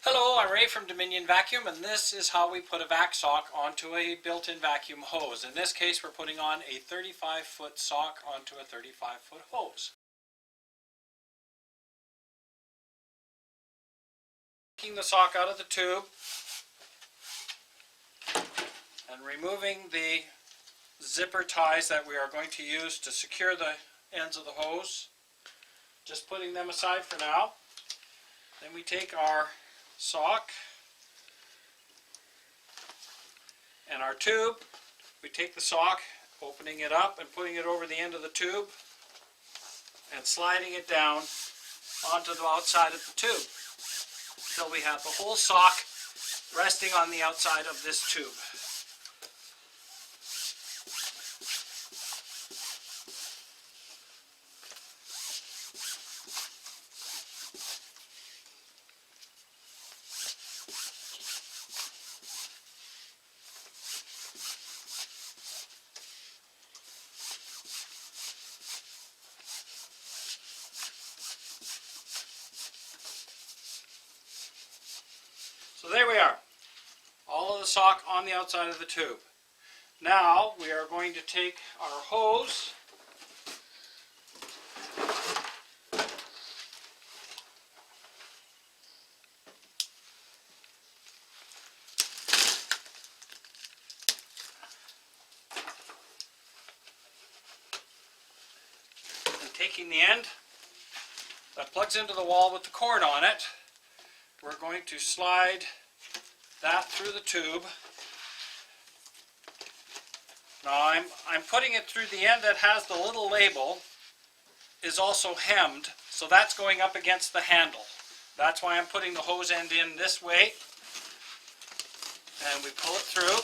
Hello, I'm Ray from Dominion Vacuum, and this is how we put a vac sock onto a built-in vacuum hose. In this case, we're putting on a 35-foot sock onto a 35-foot hose. Taking the sock out of the tube and removing the zipper ties that we are going to use to secure the ends of the hose. Just putting them aside for now. Then we take our sock and our tube. We take the sock, opening it up and putting it over the end of the tube and sliding it down onto the outside of the tube until we have the whole sock resting on the outside of this tube. So there we are, all of the sock on the outside of the tube. Now we are going to take our hose and taking the end that plugs into the wall with the cord on it, we're going to slide that through the tube. Now I'm putting it through the end that has the little label is also hemmed, so that's going up against the handle. That's why I'm putting the hose end in this way, and we pull it through.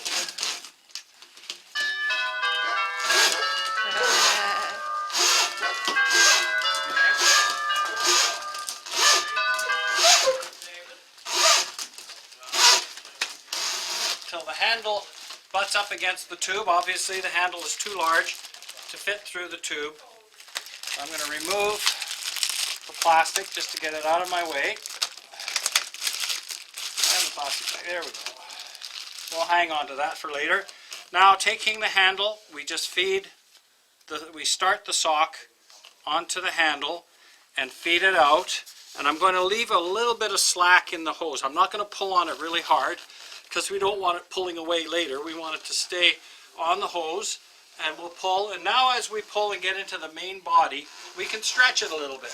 Till the handle butts up against the tube. Obviously the handle is too large to fit through the tube. I'm going to remove the plastic just to get it out of my way. And the plastic bag, there we go. We'll hang on to that for later. Now taking the handle, we just we start the sock onto the handle and feed it out. And I'm going to leave a little bit of slack in the hose. I'm not going to pull on it really hard, because we don't want it pulling away later. We want it to stay on the hose, and we'll pull. And now as we pull and get into the main body, we can stretch it a little bit.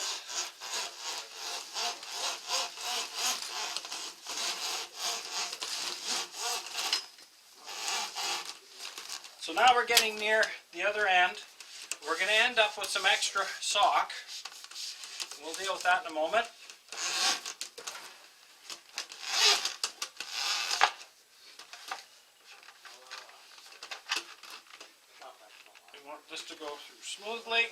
So now we're getting near the other end. We're going to end up with some extra sock. We'll deal with that in a moment. We want this to go through smoothly.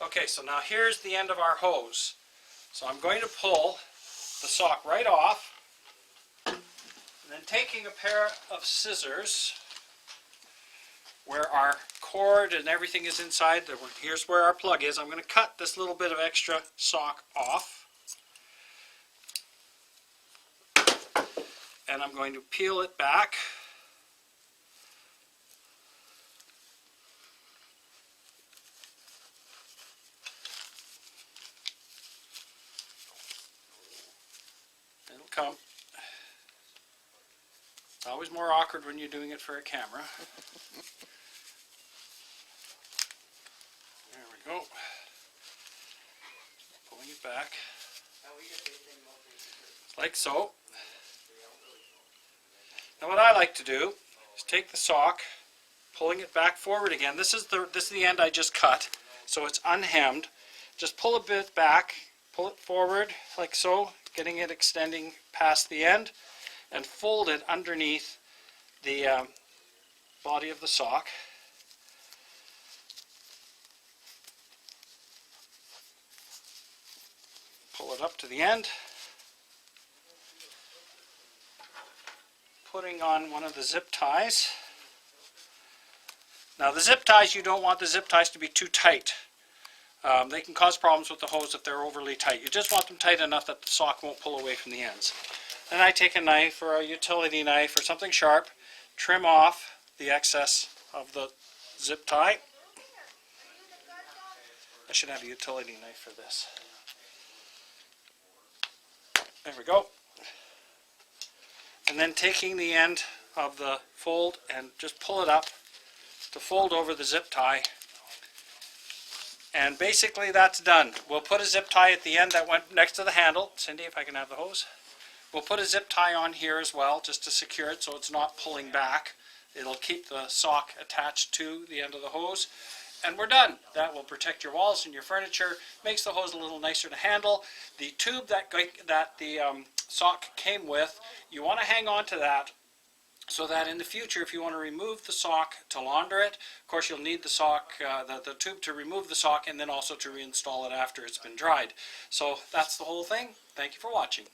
Okay, so now here's the end of our hose. So I'm going to pull the sock right off, and then taking a pair of scissors where our cord and everything is inside, here's where our plug is, I'm going to cut this little bit of extra sock off. And I'm going to peel it back. It'll come. It's always more awkward when you're doing it for a camera. There we go. Pulling it back. Like so. Now what I like to do is take the sock, pulling it back forward again. This is the end I just cut, so it's unhemmed. Just pull a bit back, pull it forward like so, getting it extending past the end, and fold it underneath the body of the sock. Pull it up to the end, putting on one of the zip ties. Now the zip ties, you don't want the zip ties to be too tight. They can cause problems with the hose if they're overly tight. You just want them tight enough that the sock won't pull away from the ends. Then I take a knife or a utility knife or something sharp, trim off the excess of the zip tie. I should have a utility knife for this. There we go. And then taking the end of the fold and just pull it up to fold over the zip tie. And basically that's done. We'll put a zip tie at the end that went next to the handle. Cindy, if I can have the hose. We'll put a zip tie on here as well, just to secure it so it's not pulling back. It'll keep the sock attached to the end of the hose. And we're done. That will protect your walls and your furniture, makes the hose a little nicer to handle. The tube that the sock came with, you want to hang on to that so that in the future, if you want to remove the sock to launder it, of course you'll need the sock, the tube to remove the sock and then also to reinstall it after it's been dried. So that's the whole thing. Thank you for watching.